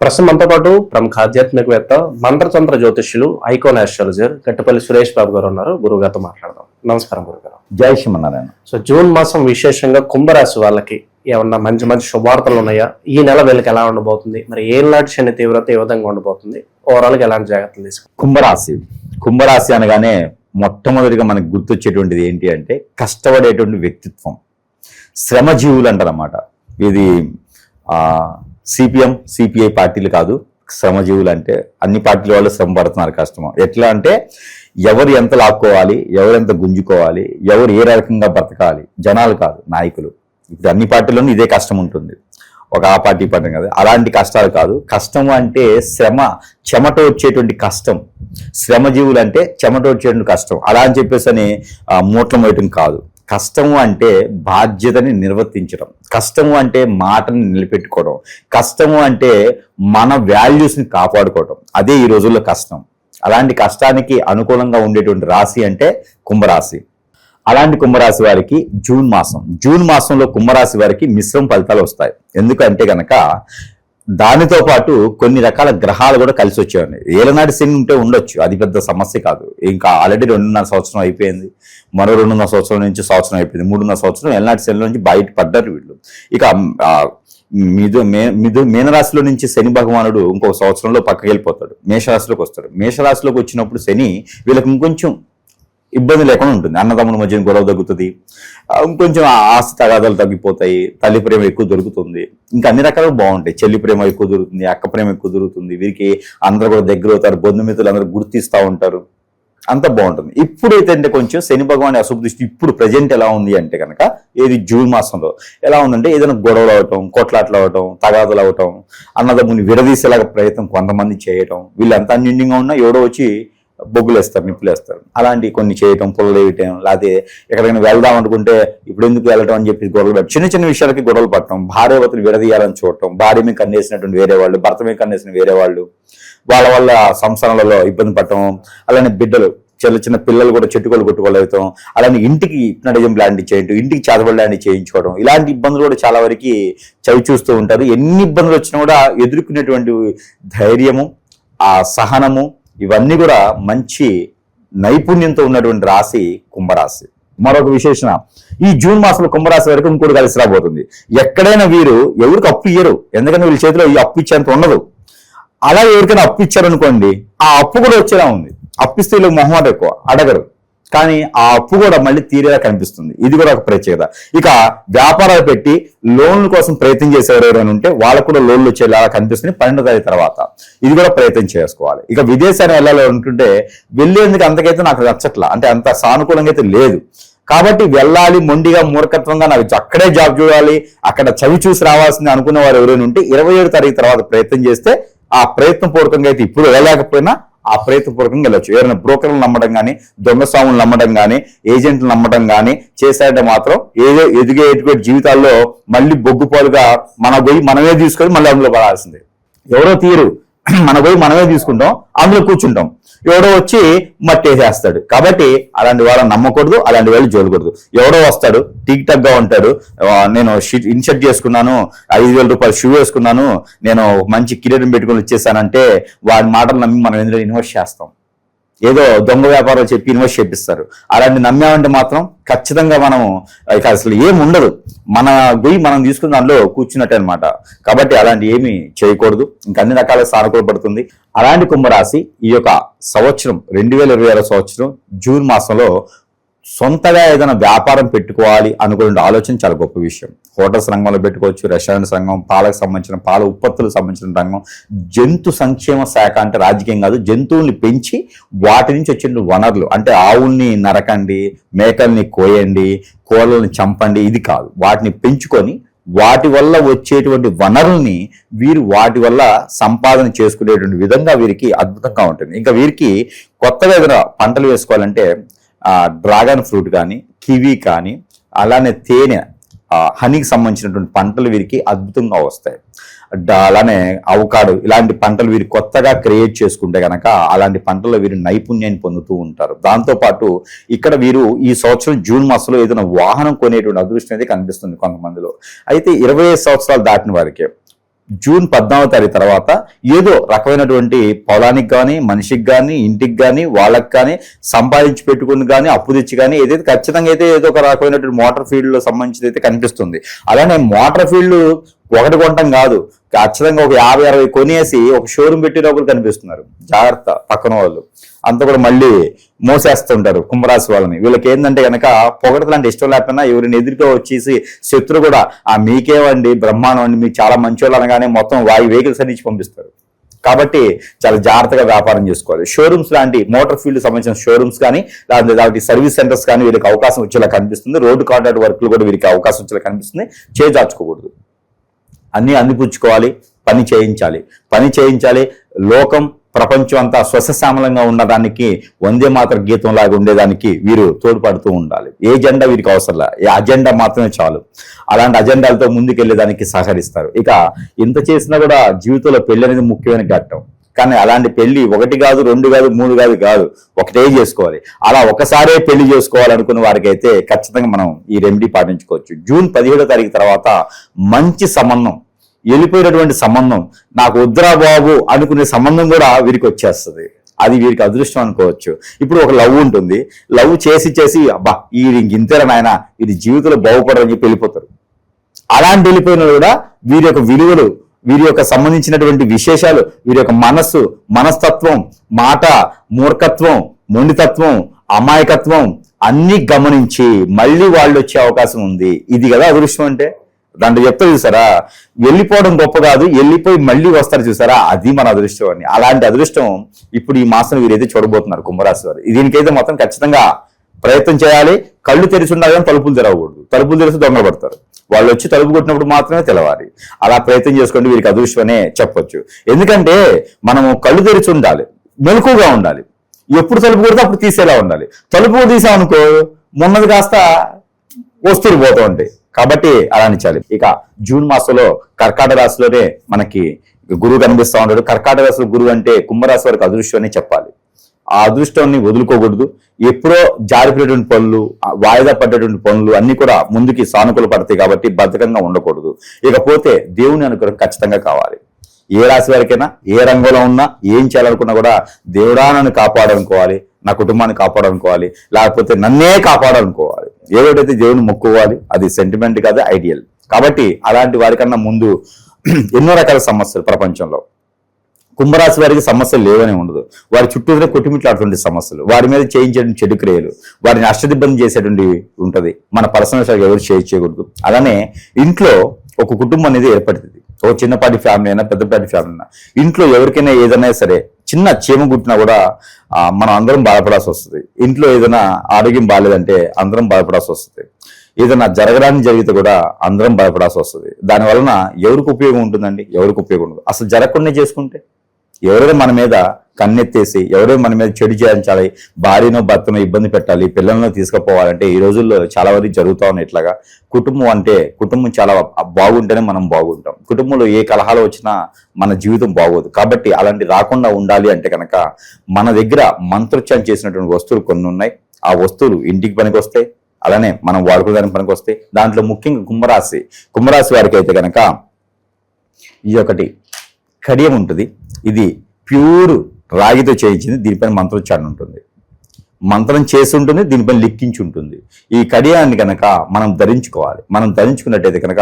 ప్రస్తుతం మనతో పాటు ప్రముఖ ఆధ్యాత్మికవేత్త మంత్రతంత్ర జ్యోతిష్యులు ఐకాన్ ఆస్ట్రాలజర్ గట్టపల్లి సురేష్ బాబు గారు ఉన్నారు. గురువు గారితో మాట్లాడదాం. నమస్కారం గురుగారు. జై శ్రీమన్నారాయణ. సో జూన్ మాసం విశేషంగా కుంభరాశి వాళ్ళకి ఏమన్నా మంచి మంచి శుభార్తలు ఉన్నాయా? ఈ నెల వీళ్ళకి ఎలా ఉండబోతుంది? మరి ఏళ్ళనాటి శని తీవ్రత ఏ విధంగా ఉండబోతుంది? ఓవరాల్ గా ఎలాంటి జాగ్రత్తలు తీసుకుంటారు? కుంభరాశి అనగానే మొట్టమొదటిగా మనకు గుర్తొచ్చేటువంటిది ఏంటి అంటే కష్టపడేటువంటి వ్యక్తిత్వం, శ్రమజీవులు అంటారన్నమాట. ఇది సిపిఎం సిపిఐ పార్టీలు కాదు, శ్రమజీవులు అంటే అన్ని పార్టీల వాళ్ళు శ్రమ పడుతున్నారు. కష్టం ఎట్లా అంటే ఎవరు ఎంత లాక్కోవాలి, ఎవరు ఎంత గుంజుకోవాలి, ఎవరు ఏ రకంగా బ్రతకాలి, జనాలు కాదు నాయకులు. ఇప్పుడు అన్ని పార్టీల్లోనూ ఇదే కష్టం ఉంటుంది. ఒక ఆ పార్టీ పడడం కదా, అలాంటి కష్టాలు కాదు. కష్టం అంటే చెమట వచ్చేటువంటి కష్టం. శ్రమజీవులు అంటే చెమట వచ్చేటువంటి కష్టం. అలా అని చెప్పేసి అని మూట్లం వేయటం కాదు. కష్టము అంటే బాధ్యతని నిర్వర్తించడం, కష్టము అంటే మాటని నిలబెట్టుకోవడం, కష్టము అంటే మన వాల్యూస్ని కాపాడుకోవడం. అదే ఈ రోజుల్లో కష్టం. అలాంటి కష్టానికి అనుకూలంగా ఉండేటువంటి రాశి అంటే కుంభరాశి. అలాంటి కుంభరాశి వారికి జూన్ మాసంలో కుంభరాశి వారికి మిశ్రమ ఫలితాలు వస్తాయి. ఎందుకంటే కనుక దానితో పాటు కొన్ని రకాల గ్రహాలు కూడా కలిసి వచ్చాయండి. ఏలనాటి శని ఉంటే ఉండొచ్చు, అది పెద్ద సమస్య కాదు. ఇంకా ఆల్రెడీ 2.5 సంవత్సరం అయిపోయింది, మరో 2.5 సంవత్సరం నుంచి సంవత్సరం అయిపోయింది, 3.5 సంవత్సరం ఏలనాటి శని నుంచి బయటపడ్డారు వీళ్ళు. ఇక మీనరాశిలో నుంచి శని భగవానుడు ఇంకొక సంవత్సరంలో పక్కకి వెళ్ళిపోతాడు, మేషరాశిలోకి వస్తాడు. మేషరాశిలోకి వచ్చినప్పుడు శని వీళ్ళకి ఇంకొంచెం ఇబ్బంది లేకుండా ఉంటుంది. అన్నదమ్ముల మధ్యన గొడవ తగ్గుతుంది, ఇంకొంచెం ఆస్తి తగాదాలు తగ్గిపోతాయి, తల్లి ప్రేమ ఎక్కువ దొరుకుతుంది, ఇంకా అన్ని రకాలు బాగుంటాయి. చెల్లి ప్రేమ ఎక్కువ దొరుకుతుంది, అక్క ప్రేమ ఎక్కువ దొరుకుతుంది. వీరికి అందరూ కూడా దగ్గర అవుతారు, బంధుమిత్రులు అందరూ గుర్తిస్తూ ఉంటారు, అంత బాగుంటుంది. ఇప్పుడైతే అంటే కొంచెం శని భగవాన్ అశుభ దృష్టి ఇప్పుడు ప్రజెంట్ ఎలా ఉంది అంటే కనుక ఏది జూన్ మాసంలో ఎలా ఉందంటే ఏదైనా గొడవలు అవటం, కొట్లాట్లు అవటం, తగాదులు అవటం, అన్నదమ్ముని విడదీసేలాగా ప్రయత్నం కొంతమంది చేయటం, వీళ్ళంతా అన్యూన్యంగా ఉన్నా ఎవడో వచ్చి బొగ్గులు వేస్తారు, నిప్పులు వేస్తారు, అలాంటి కొన్ని చేయటం, పొలలు వేయటం, లేకపోతే ఎక్కడికైనా వెళ్దాం అనుకుంటే ఇప్పుడు ఎందుకు వెళ్ళటం అని చెప్పి గొడవలు పెట్టడం, చిన్న చిన్న విషయాలకి గొడవలు పట్టడం, భార్యాభర్తలు విడదీయాలని చూడటం, భార్య మీద కన్నేసినటువంటి వేరే వాళ్ళు, భర్త మీద కన్నేసిన వేరే వాళ్ళు, వాళ్ళ వల్ల సంసారాలలో ఇబ్బంది పడటం, అలానే బిడ్డలు చిన్న పిల్లలు కూడా చెట్టుకోలు కొట్టుకోలేతాం, అలానే ఇంటికి హిప్నటిజం లాంటివి చేయటం, ఇంటికి చేతబడి లాంటివి చేయించుకోవడం, ఇలాంటి ఇబ్బందులు కూడా చాలా వరకు చవి చూస్తూ ఉంటారు. ఎన్ని ఇబ్బందులు వచ్చినా కూడా ఎదుర్కొనేటువంటి ధైర్యము, ఆ సహనము, ఇవన్నీ కూడా మంచి నైపుణ్యంతో ఉన్నటువంటి రాశి కుంభరాశి. మరొక విశేషణ, ఈ జూన్ మాసంలో కుంభరాశి వరకు ఇంకోటి కలిసి రాబోతుంది. ఎక్కడైనా వీరు ఎవరికి అప్పు ఇయ్యరు, ఎందుకంటే వీళ్ళ చేతిలో ఈ అప్పు ఇచ్చేంత ఉండదు. అలా ఎవరికైనా అప్పు ఇచ్చారనుకోండి, ఆ అప్పు కూడా వచ్చేలా ఉంది. అప్పిస్తే వీళ్ళకి మొహమాట ఎక్కువ, అడగరు, కానీ ఆ అప్పు కూడా మళ్ళీ తీరేలా కనిపిస్తుంది. ఇది కూడా ఒక ప్రత్యేకత. ఇక వ్యాపారాలు పెట్టి లోన్ల కోసం ప్రయత్నం చేసేవారు ఎవరైనా ఉంటే వాళ్ళకు కూడా లోన్లు వచ్చేలా కనిపిస్తుంది 12వ తేదీ తర్వాత. ఇది కూడా ప్రయత్నం చేసుకోవాలి. ఇక విదేశాన్ని వెళ్ళాలి అనుకుంటే వెళ్ళేందుకు అంతకైతే నాకు నచ్చట్లా, అంటే అంత సానుకూలంగా అయితే లేదు. కాబట్టి వెళ్ళాలి మొండిగా మూర్ఖత్వంగా నాకు అక్కడే జాబ్ చూడాలి, అక్కడ చవి చూసి రావాల్సింది అనుకున్న వారు ఎవరైనా ఉంటే 27వ తారీఖు తర్వాత ప్రయత్నం చేస్తే ఆ ప్రయత్నం పూర్వకంగా అయితే ఇప్పుడు వెళ్ళలేకపోయినా ఆ ప్రయత్నపూర్వకంగా వెళ్ళొచ్చు. ఎవరైనా బ్రోకర్లు నమ్మడం కానీ, దొంగ స్వాములు నమ్మడం కానీ, ఏజెంట్లు నమ్మడం కానీ చేశారంటే మాత్రం ఎదిగే జీవితాల్లో మళ్ళీ బొగ్గుపాలుగా మనమే తీసుకొని మళ్ళీ అందులో పడాల్సిందే. ఎవరో తీరు మన మనమే తీసుకుంటాం, అందులో కూర్చుంటాం, ఎవడో వచ్చి మట్టేసేస్తాడు. కాబట్టి అలాంటి వాళ్ళని నమ్మకూడదు, అలాంటి వాళ్ళు చూడకూడదు. ఎవడో వస్తాడు, టిక్ టాక్ గా ఉంటాడు, నేను ఇన్షర్ట్ చేసుకున్నాను, 5,000 రూపాయలు షూ వేసుకున్నాను, నేను మంచి కిరీటం పెట్టుకుని వచ్చేసానంటే వాడి మాటలు నమ్మి మనం ఎందులో ఇన్వెస్ట్ చేస్తాం. ఏదో దొంగ వ్యాపారాలు చెప్పి ఇన్వెస్ట్ చేపిస్తారు. అలాంటి నమ్మామంటే మాత్రం ఖచ్చితంగా మనం ఇక అసలు ఏమి ఉండదు, మన మనం తీసుకున్న దానిలో కూర్చున్నట్టే అనమాట. కాబట్టి అలాంటి ఏమి చేయకూడదు, ఇంకా అన్ని రకాల సానుకూలపడుతుంది. అలాంటి కుంభరాశి ఈ యొక్క సంవత్సరం 2026 సంవత్సరం జూన్ మాసంలో సొంతగా ఏదైనా వ్యాపారం పెట్టుకోవాలి అనుకునే ఆలోచన చాలా గొప్ప విషయం. హోటల్స్ రంగంలో పెట్టుకోవచ్చు, రెస్టారెంట్స్ రంగం, పాలకు సంబంధించిన పాల ఉత్పత్తులకు సంబంధించిన రంగం, జంతు సంక్షేమ శాఖ అంటే రాజకీయం కాదు, జంతువుల్ని పెంచి వాటి నుంచి వచ్చే వనరులు అంటే ఆవుల్ని నరకండి, మేకల్ని కోయండి, కోళ్ళని చంపండి, ఇది కాదు. వాటిని పెంచుకొని వాటి వల్ల వచ్చేటువంటి వనరుల్ని వీరు వాటి వల్ల సంపాదన చేసుకునేటువంటి విధంగా వీరికి అద్భుతంగా ఉంటుంది. ఇంకా వీరికి కొత్తగా ఏదైనా పంటలు వేసుకోవాలంటే డ్రాగన్ ఫ్రూట్ కానీ, కివీ కానీ, అలానే తేనె, హనీకి సంబంధించినటువంటి పంటలు వీరికి అద్భుతంగా వస్తాయి. అలానే అవకాడో, ఇలాంటి పంటలు వీరు కొత్తగా క్రియేట్ చేసుకుంటే కనుక అలాంటి పంటల్లో వీరు నైపుణ్యాన్ని పొందుతూ ఉంటారు. దాంతోపాటు ఇక్కడ వీరు ఈ సంవత్సరం జూన్ మాసంలో ఏదైనా వాహనం కొనేటువంటి అదృష్టం అయితే కనిపిస్తుంది కొంతమందిలో. అయితే 25 సంవత్సరాలు దాటిన వారికి జూన్ 14వ తారీఖు తర్వాత ఏదో రకమైనటువంటి పొలానికి కానీ మనిషికి కానీ ఇంటికి కానీ వాళ్ళకి కానీ సంపాదించి పెట్టుకుని కానీ అప్పు తెచ్చి కానీ ఏదైతే ఖచ్చితంగా అయితే ఏదో ఒక రకమైనటువంటి మోటార్ ఫీల్డ్ లో సంబంధించి అయితే కనిపిస్తుంది. అలానే మోటార్ ఫీల్డ్ ఒకటి కొనటం కాదు, ఖచ్చితంగా ఒక 50-60 కొనేసి ఒక షోరూమ్ పెట్టి లోపల కనిపిస్తున్నారు. జాగ్రత్త, పక్కన వాళ్ళు అంతా కూడా మళ్ళీ మోసేస్తుంటారు కుంభరాశి వాళ్ళని. వీళ్ళకి ఏంటంటే కనుక పొగడతలంటే ఇష్టం లేకపోయినా ఎవరిని ఎదురుగా వచ్చేసి శత్రు కూడా మీకేమండి బ్రహ్మాండం అండి, మీకు చాలా మంచోళ్ళు అనగానే మొత్తం వెహికల్స్ అన్ని ఇచ్చి పంపిస్తారు. కాబట్టి చాలా జాగ్రత్తగా వ్యాపారం చేసుకోవాలి. షోరూమ్స్ లాంటి మోటార్ ఫీల్డ్ సంబంధించిన షోరూమ్స్ కానీ లేకపోతే సర్వీస్ సెంటర్స్ కానీ వీరికి అవకాశం వచ్చేలా కనిపిస్తుంది. రోడ్డు కాంట్రాక్ట్ వర్క్లు కూడా వీరికి అవకాశం వచ్చేలా కనిపిస్తుంది. చేజార్చుకోకూడదు, అన్ని అందిపుచ్చుకోవాలి, పని చేయించాలి. లోకం ప్రపంచం అంతా స్వసశ్యామలంగా ఉన్నదానికి వందే మాత్రం గీతం లాగా ఉండేదానికి వీరు తోడ్పడుతూ ఉండాలి. ఏ జెండా వీరికి అవసరంలా, ఏ అజెండా మాత్రమే చాలు. అలాంటి అజెండాలతో ముందుకెళ్లేదానికి సహకరిస్తారు. ఇక ఇంత చేసినా కూడా జీవితంలో పెళ్లి అనేది ముఖ్యమైన ఘట్టం. కానీ అలాంటి పెళ్లి 1 కాదు, 2 కాదు, 3 కాదు, ఒకటే చేసుకోవాలి. అలా ఒకసారే పెళ్లి చేసుకోవాలనుకున్న వారికి అయితే ఖచ్చితంగా మనం ఈ రెమెడీ పాటించుకోవచ్చు. జూన్ 17వ తారీఖు తర్వాత మంచి సంబంధం, వెళ్ళిపోయినటువంటి సంబంధం, నాకు వద్దురా బాబు అనుకునే సంబంధం కూడా వీరికి వచ్చేస్తుంది. అది వీరికి అదృష్టం అనుకోవచ్చు. ఇప్పుడు ఒక లవ్ ఉంటుంది, లవ్ చేసి అబ్బా ఈ ఇంతేరా నాయన, ఇది జీవితంలో బాగుపడని చెప్పి వెళ్ళిపోతారు. అలాంటి వెళ్ళిపోయిన కూడా వీరి యొక్క విలువలు, వీరి యొక్క సంబంధించినటువంటి విశేషాలు, వీరి యొక్క మనస్తత్వం, మాట, మూర్ఖత్వం, మొండితత్వం, అమాయకత్వం అన్ని గమనించి మళ్ళీ వాళ్ళు వచ్చే అవకాశం ఉంది. ఇది కదా అదృష్టం అంటే. దాంట్లో చెప్తా చూసారా, వెళ్ళిపోవడం గొప్ప కాదు, వెళ్ళిపోయి మళ్ళీ వస్తారు చూసారా, అది మన అదృష్టం అని. అలాంటి అదృష్టం ఇప్పుడు ఈ మాసం వీరైతే చూడబోతున్నారు కుంభరాశి వారు. దీనికైతే మొత్తం ఖచ్చితంగా ప్రయత్నం చేయాలి. కళ్ళు తెరిచి ఉండాలి కానీ తలుపులు తెరవకూడదు. తలుపులు తెరిచి దొంగలు పడతారు. వాళ్ళు వచ్చి తలుపు కొట్టినప్పుడు మాత్రమే తెలవాలి. అలా ప్రయత్నం చేసుకోండి, వీరికి అదృష్టం అనే చెప్పొచ్చు. ఎందుకంటే మనము కళ్ళు తెరిచి ఉండాలి, మెలకుగా ఉండాలి. ఎప్పుడు తలుపు కొడితే అప్పుడు తీసేలా ఉండాలి. తలుపు తీసామనుకో మొన్నది కాస్త వస్తువులు పోతూ ఉంటాయి. కాబట్టి అలా అనిచాలి. ఇక జూన్ మాసంలో కర్కాటక రాశిలోనే మనకి గురువు కనిపిస్తూ ఉంటాడు. కర్కాటక రాశిలో గురువు అంటే కుంభరాశి వారికి అదృష్టం అని చెప్పాలి. ఆ అదృష్టాన్ని వదులుకోకూడదు. ఎప్పుడో జారిపోయేటువంటి పనులు, వాయిదా పడ్డటువంటి పనులు అన్ని కూడా ముందుకి సానుకూల పడతాయి. కాబట్టి బద్ధకంగా ఉండకూడదు. ఇకపోతే దేవుని అనుగ్రహం ఖచ్చితంగా కావాలి. ఏ రాశి వారికైనా ఏ రంగంలో ఉన్నా ఏం చేయాలనుకున్నా కూడా దేవుడా నన్ను కాపాడాలనుకోవాలి, నా కుటుంబాన్ని కాపాడాలనుకోవాలి, లేకపోతే నన్నే కాపాడాలనుకోవాలి. ఏదోటైతే దేవుని మొక్కుకోవాలి. అది సెంటిమెంట్ కాదు, ఐడియల్. కాబట్టి అలాంటి వారికన్నా ముందు ఎన్నో రకాల సమస్యలు ప్రపంచంలో. కుంభరాశి వారికి సమస్యలు లేవనే ఉండదు. వారి చుట్టూనే కొట్టుమిట్లాడుతుండే సమస్యలు, వారి మీద చేయించేటువంటి చెడు క్రియలు, వారిని అష్టదిబ్బంది చేసేటువంటి ఉంటది. మన పర్సనల్ ఎవరు చేయకూడదు. అలానే ఇంట్లో ఒక కుటుంబం అనేది ఏర్పడుతుంది. ఒక చిన్నపాటి ఫ్యామిలీ అయినా పెద్దపాటి ఫ్యామిలీ అయినా ఇంట్లో ఎవరికైనా ఏదైనా సరే చిన్న చీమ గుట్టినా కూడా మనం అందరం బాధపడాల్సి వస్తుంది. ఇంట్లో ఏదైనా ఆరోగ్యం బాగాలేదంటే అందరం బాధపడాల్సి వస్తుంది. ఏదైనా జరగడానికి జరిగితే కూడా అందరం భయపడాల్సి వస్తుంది. దాని వలన ఎవరికి ఉపయోగం ఉంటుందండి? ఎవరికి ఉపయోగం ఉండదు. అసలు జరగకుండా చేసుకుంటే ఎవరైనా మన మీద కన్నెత్తేసి ఎవరైనా మన మీద చెడు చేయించాలి, భార్యనో భర్తనో ఇబ్బంది పెట్టాలి, పిల్లలను తీసుకుపోవాలంటే ఈ రోజుల్లో చాలా వరకు జరుగుతూ ఉన్నాయి. ఇట్లాగా కుటుంబం అంటే కుటుంబం చాలా బాగుంటేనే మనం బాగుంటాం. కుటుంబంలో ఏ కలహాలు వచ్చినా మన జీవితం బాగోదు. కాబట్టి అలాంటి రాకుండా ఉండాలి అంటే కనుక మన దగ్గర మంత్రోచ్చారం చేసినటువంటి వస్తువులు కొన్ని ఉన్నాయి. ఆ వస్తువులు ఇంటికి పనికి వస్తాయి, అలానే మనం వాడుకోవడానికి పనికి వస్తాయి. దాంట్లో ముఖ్యంగా కుంభరాశి వారికి అయితే కనుక ఈ ఒకటి కడియం ఉంటుంది. ఇది ప్యూర్ రాగితో చేయించింది. దీనిపైన మంత్రోచ్చారణ ఉంటుంది, మంత్రం చేసి ఉంటుంది, దీనిపైన లిక్కించి ఉంటుంది. ఈ కడియాన్ని కనుక మనం ధరించుకోవాలి. మనం ధరించుకున్నట్టయితే కనుక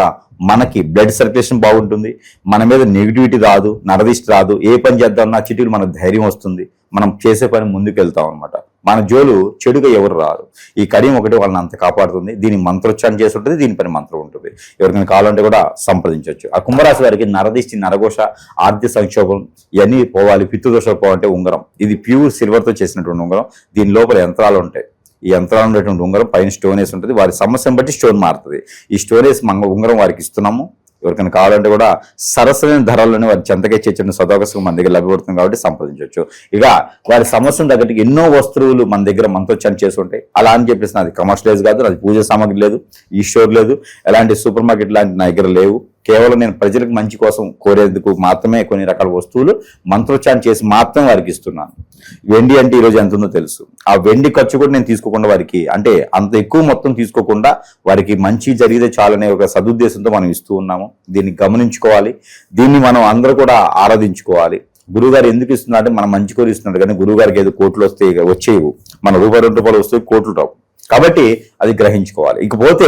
మనకి బ్లడ్ సర్క్యులేషన్ బాగుంటుంది, మన మీద నెగిటివిటీ రాదు, నరదిష్టి రాదు. ఏ పని చేద్దామన్నా చిటికలు మనకు ధైర్యం వస్తుంది, మనం చేసే పని ముందుకు వెళ్తాం అనమాట. మన జోలు చెడుగా ఎవరు రారు. ఈ కడియం ఒకటి వాళ్ళని అంత కాపాడుతుంది. దీని మంత్రోచ్చారణ చేసి ఉంటుంది, దీనిపైన మంత్రం ఉంటుంది. ఎవరికైనా కావాలంటే కూడా సంప్రదించవచ్చు. ఆ కుంభరాశి వారికి నరదిష్టి, నరఘోష, ఆర్థిక సంక్షోభం ఇవన్నీ పోవాలి, పితృదోషాలు పోవాలంటే ఉంగరం. ఇది ప్యూర్ సిల్వర్తో చేసినటువంటి ఉంగరం. దీని లోపల యంత్రాలు ఉంటాయి. ఈ యంత్రాలు ఉండేటువంటి ఉంగరం పైన స్టోన్ వేసి ఉంటుంది. వారి సమస్యను బట్టి స్టోన్ మారుతుంది. ఈ స్టోన్ వేసి ఉంగరం వారికి ఇస్తున్నాము. ఎవరికైనా కావాలంటే కూడా సరసమైన ధరల్లోనే వారి చెంతకే చేర్చిన సదవకాశం మన దగ్గర లభ్యపడుతుంది. కాబట్టి సంప్రదించవచ్చు. ఇక వారి సమస్యను తగ్గట్టు ఎన్నో వస్తువులు మన దగ్గర మంత్రోచ్చారణ చేసి ఉంటాయి. అలా అని చెప్పేసి నాది కమర్షియలైజ్ కాదు, నాది పూజ సామాగ్రి లేదు, ఈ స్టోర్ లేదు, ఎలాంటి సూపర్ మార్కెట్ లాంటి నా దగ్గర లేవు. కేవలం నేను ప్రజలకు మంచి కోసం కోరేందుకు మాత్రమే కొన్ని రకాల వస్తువులు మంత్రోచ్చారణ చేసి మాత్రమే వారికి ఇస్తున్నాను. వెండి అంటే ఈరోజు ఎంత ఉందో తెలుసు. ఆ వెండి ఖర్చు కూడా నేను తీసుకోకుండా వారికి, అంటే అంత ఎక్కువ మొత్తం తీసుకోకుండా వారికి మంచి జరిగితే చాలనే ఒక సదుద్దేశంతో మనం ఇస్తూ ఉన్నాము. దీన్ని గమనించుకోవాలి. దీన్ని మనం అందరూ కూడా ఆరాధించుకోవాలి. గురువుగారు ఎందుకు ఇస్తున్నారంటే మనం మంచి కోరి ఇస్తున్నాడు, కానీ గురువుగారికి ఏదో కోట్లు వస్తే వచ్చేవి, మన రూపాయి 2 రూపాయలు వస్తే కోట్లు రావు. కాబట్టి అది గ్రహించుకోవాలి. ఇకపోతే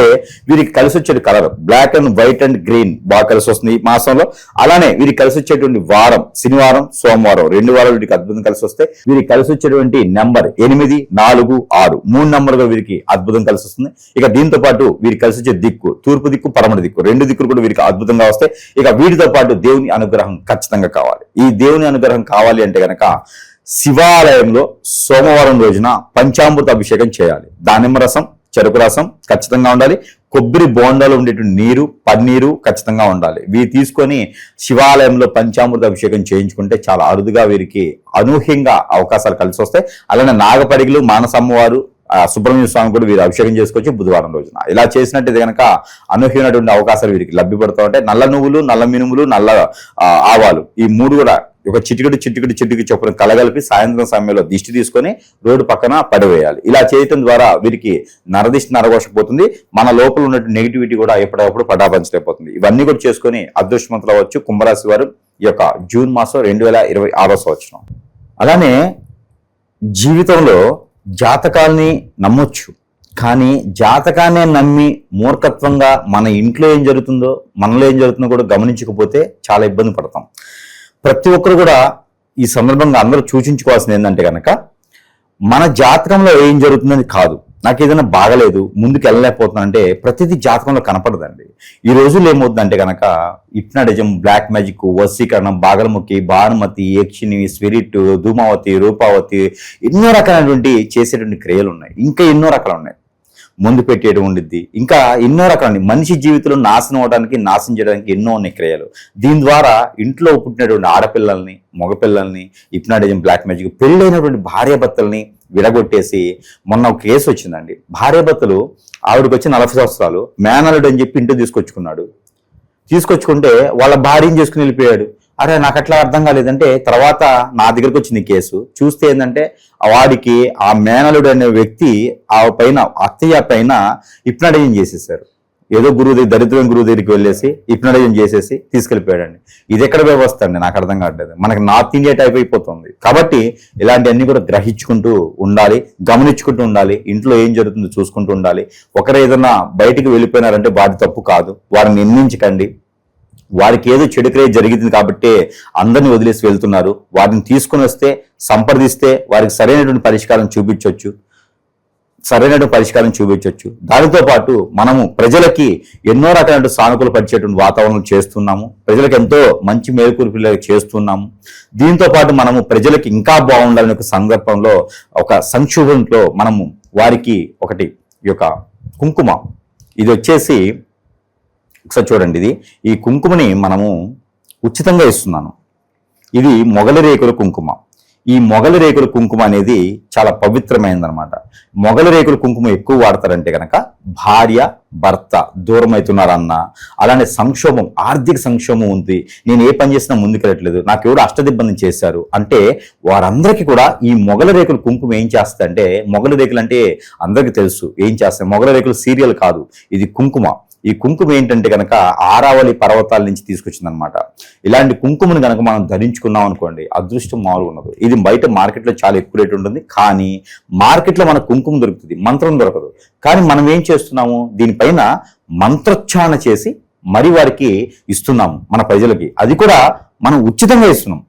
వీరికి కలిసి వచ్చే colour black and white and green బాగా కలిసి వస్తుంది ఈ మాసంలో. అలానే వీరికి కలిసి వచ్చేటువంటి వారం శనివారం, సోమవారం 2 వారాలు వీరికి అద్భుతం కలిసి వస్తే వీరికి కలిసి వచ్చేటువంటి నెంబర్ 8, 4, 6 3 నెంబర్గా వీరికి అద్భుతం కలిసి వస్తుంది. ఇక దీంతో పాటు వీరికి కలిసి వచ్చే దిక్కు తూర్పు దిక్కు, పడమటి దిక్కు 2 దిక్కులు కూడా వీరికి అద్భుతంగా వస్తాయి. ఇక వీటితో పాటు దేవుని అనుగ్రహం ఖచ్చితంగా కావాలి. ఈ దేవుని అనుగ్రహం కావాలి అంటే గనక శివాలయంలో సోమవారం రోజున పంచామృత అభిషేకం చేయాలి. దానిమ్మ రసం, చెరుకు రసం ఖచ్చితంగా ఉండాలి. కొబ్బరి బోండాలు ఉండేటువంటి నీరు, పన్నీరు ఖచ్చితంగా ఉండాలి. వీరు తీసుకొని శివాలయంలో పంచామృత అభిషేకం చేయించుకుంటే చాలా అరుదుగా వీరికి అనూహ్యంగా అవకాశాలు కలిసి వస్తాయి. అలానే నాగపడిగలు, మానసమ్మవారు, సుబ్రహ్మణ్య స్వామి కూడా వీరు అభిషేకం చేసుకోవచ్చు బుధవారం రోజున. ఇలా చేసినట్టయితే కనుక అనూహ్యమైనటువంటి అవకాశాలు వీరికి లభ్యపడుతూ ఉంటాయి. నల్ల నువ్వులు, నల్ల మినుములు, నల్ల ఆవాలు ఈ 3 కూడా ఒక చిటికెడు చొప్పున కలగలిపి సాయంత్రం సమయంలో దిష్టి తీసుకొని రోడ్డు పక్కన పడివేయాలి. ఇలా చేయటం ద్వారా వీరికి నరదిష్టి నరగోషపోతుంది. మన లోపల ఉన్నటువంటి నెగిటివిటీ కూడా ఎప్పటికప్పుడు పటాపంచలేకపోతుంది. ఇవన్నీ కూడా చేసుకొని అదృష్టవంతులు అవ్వచ్చు కుంభరాశి వారు ఈ యొక్క జూన్ మాసం 2026 సంవత్సరం. అలానే జీవితంలో జాతకాల్ని నమ్మొచ్చు, కానీ జాతకాన్ని నమ్మి మూర్ఖత్వంగా మన ఇంట్లో ఏం జరుగుతుందో మనలో ఏం జరుగుతుందో కూడా గమనించకపోతే చాలా ఇబ్బంది పడతాం. ప్రతి ఒక్కరు కూడా ఈ సందర్భంగా అందరూ సూచించుకోవాల్సింది ఏంటంటే కనుక మన జాతకంలో ఏం జరుగుతుందని కాదు. నాకు ఏదైనా బాగలేదు, ముందుకు వెళ్ళలేకపోతున్నా అంటే ప్రతిదీ జాతకంలో కనపడదండి. ఈ రోజుల్లో ఏమవుతుందంటే కనుక హిప్నాటిజం, బ్లాక్ మ్యాజిక్, వశీకరణం, బాగలముఖి, భానుమతి, యక్షిని, స్పిరిట్, ధూమావతి, రూపావతి ఎన్నో రకాలైనటువంటి చేసేటువంటి క్రియలు ఉన్నాయి. ఇంకా ఎన్నో రకాలు ఉన్నాయి. ముందు పెట్టేయడం ఉండిద్ది. ఇంకా ఎన్నో రకాల మనిషి జీవితంలో నాశనం అవడానికి, నాశనం చేయడానికి ఎన్నో ఉన్నాయి క్రియలు. దీని ద్వారా ఇంట్లో పుట్టినటువంటి ఆడపిల్లల్ని, మగపిల్లల్ని హిప్నాటిజం, బ్లాక్ మ్యాజిక్, పెళ్ళైనటువంటి భార్యాభర్తల్ని విడగొట్టేసి మొన్న ఒక కేసు వచ్చిందండి. భార్యాభర్తలు ఆవిడకి వచ్చి 40 సంవత్సరాలు, మేనలుడు అని చెప్పి ఇంటికి తీసుకొచ్చుకుంటే వాళ్ళ భార్యని చేసుకుని వెళ్ళిపోయాడు. అరే నాకు అట్లా అర్థం కాలేదంటే తర్వాత నా దగ్గరకు వచ్చింది కేసు. చూస్తే ఏంటంటే వాడికి ఆ మేనలుడు అనే వ్యక్తి ఆ పైన అత్తయ్య పైన హిప్నాటిజం చేసేసారు. ఏదో దరిద్రమైన గురువు దగ్గరికి వెళ్ళేసి హిప్నాటిజం చేసేసి తీసుకెళ్ళిపోయాడండి. ఇది ఎక్కడ వ్యవస్థ అండి? నాకు అర్థం కావట్లేదు. మనకి నార్త్ ఇండియా టైప్ అయిపోతుంది. కాబట్టి ఇలాంటివన్నీ కూడా గ్రహించుకుంటూ ఉండాలి, గమనించుకుంటూ ఉండాలి, ఇంట్లో ఏం జరుగుతుందో చూసుకుంటూ ఉండాలి. ఒకరు ఏదైనా బయటికి వెళ్ళిపోయినారంటే వారి తప్పు కాదు, వారిని నిందించకండి. వారికి ఏదో చెడు క్రియ జరిగింది కాబట్టి అందరిని వదిలేసి వెళ్తున్నారు. వారిని తీసుకుని వస్తే సంప్రదిస్తే వారికి సరైనటువంటి పరిష్కారం చూపించవచ్చు. దానితో పాటు మనము ప్రజలకి ఎన్నో రకాల సానుకూల పరిచేటువంటి వాతావరణం చేస్తున్నాము. ప్రజలకు ఎంతో మంచి మేలుకూర్పులు చేస్తున్నాము. దీంతో పాటు మనము ప్రజలకి ఇంకా బాగుండాలని ఒక సందర్భంలో, ఒక సంక్షోభంలో మనము వారికి ఒకటి ఈ యొక్క కుంకుమ, ఇది వచ్చేసి ఒకసారి చూడండి. ఈ కుంకుమని మనము ఉచితంగా ఇస్తున్నాను. ఇది మొగలి రేకుల కుంకుమ. ఈ మొగలి రేకుల కుంకుమ అనేది చాలా పవిత్రమైనదనమాట. మొగలి రేకుల కుంకుమ ఎక్కువ వాడతారంటే కనుక భార్య భర్త దూరం అవుతున్నారన్న, అలానే సంక్షోభం, ఆర్థిక సంక్షోభం ఉంది, నేను ఏ పని చేసినా ముందుకెళ్ళట్లేదు, నాకు ఎవరు అష్టదిబ్బంది చేశారు అంటే వారందరికీ కూడా ఈ మొగలి రేకుల కుంకుమ ఏం చేస్తుందంటే, మొగలి రేకులు అంటే అందరికీ తెలుసు ఏం చేస్తాయి. మొగలి రేకులు సీరియల్ కాదు, ఇది కుంకుమ. ఈ కుంకుమ ఏంటంటే కనుక ఆరావళి పర్వతాల నుంచి తీసుకొచ్చిందనమాట. ఇలాంటి కుంకుమను కనుక మనం ధరించుకున్నాం అనుకోండి, అదృష్టం మామూలుగా ఉండదు. ఇది బయట మార్కెట్లో చాలా ఎక్కువ రేటు ఉంటుంది, కానీ మార్కెట్లో మనకు కుంకుమ దొరుకుతుంది, మంత్రం దొరకదు. కానీ మనం ఏం చేస్తున్నాము, దీనిపైన మంత్రోచ్చారణ చేసి మరి వారికి ఇస్తున్నాము మన ప్రజలకి. అది కూడా మనం ఉచితంగా ఇస్తున్నాం.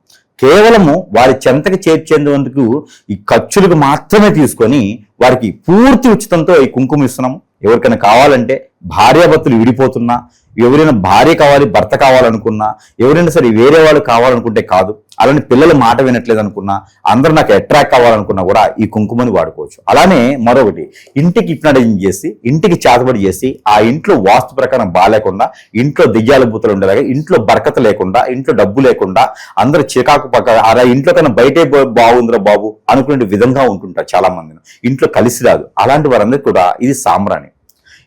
కేవలము వారి చెంతకి చేర్చేందుకు ఈ ఖర్చులకు మాత్రమే తీసుకొని వారికి పూర్తి ఉచితంతో ఈ కుంకుమ ఇస్తున్నాము. ఎవరికైనా కావాలంటే భార్యాభర్తలు విడిపోతున్నా, ఎవరైనా భార్య కావాలి భర్త కావాలనుకున్నా, ఎవరైనా సరే వేరే వాళ్ళు కావాలనుకుంటే కాదు, అలానే పిల్లల మాట వినట్లేదు అనుకున్నా, అందరూ నాకు అట్రాక్ట్ కావాలనుకున్నా కూడా ఈ కుంకుమని వాడుకోవచ్చు. అలానే మరొకటి, ఇంటికి హిప్నాటిజం చేసి, ఇంటికి చేతబడి చేసి, ఆ ఇంట్లో వాస్తు ప్రకారం బాగాలేకుండా, ఇంట్లో దెయ్యాల బూతలు ఉండేలాగా, ఇంట్లో బరకత లేకుండా, ఇంట్లో డబ్బు లేకుండా, అందరూ చికాకు పక్క అలా ఇంట్లో కన్నా బయటే బాగుందిరా బాబు అనుకునే విధంగా ఉంటుంటారు చాలా మందిని. ఇంట్లో కలిసి రాదు. అలాంటి వారందరికీ కూడా ఇది సాంబ్రాణి.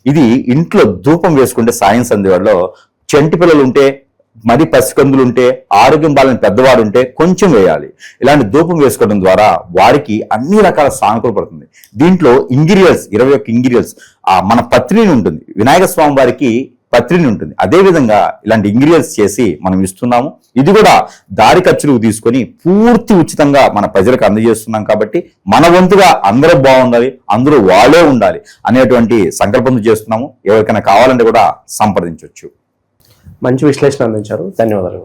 ఇది ఇంట్లో ధూపం వేసుకుంటే సాయం సంధ్యలో చంటి పిల్లలు ఉంటే, మరి పసికందులు ఉంటే, ఆరోగ్యం బాలని పెద్దవాడు ఉంటే కొంచెం వేయాలి. ఇలాంటి ధూపం వేసుకోవడం ద్వారా వారికి అన్ని రకాల సానుకూల పడుతుంది. దీంట్లో ఇంగ్రీడియంట్స్ 21 ఇంగ్రీడియంట్స్, మన పత్రిని ఉంటుంది, వినాయక స్వామి వారికి పత్రిని ఉంటుంది. అదే విధంగా ఇలాంటి ఇంగ్రీడియంట్స్ చేసి మనం ఇస్తున్నాము. ఇది కూడా దారి ఖర్చులకు తీసుకొని పూర్తి ఉచితంగా మన ప్రజలకు అందజేస్తున్నాం. కాబట్టి మన వంతుగా అందరూ బాగుండాలి, అందరూ వాళ్ళే ఉండాలి అనేటువంటి సంకల్పంతో చేస్తున్నాము. ఎవరికైనా కావాలంటే కూడా సంప్రదించవచ్చు. మంచి విశ్లేషణ అందించారు. ధన్యవాదాలు.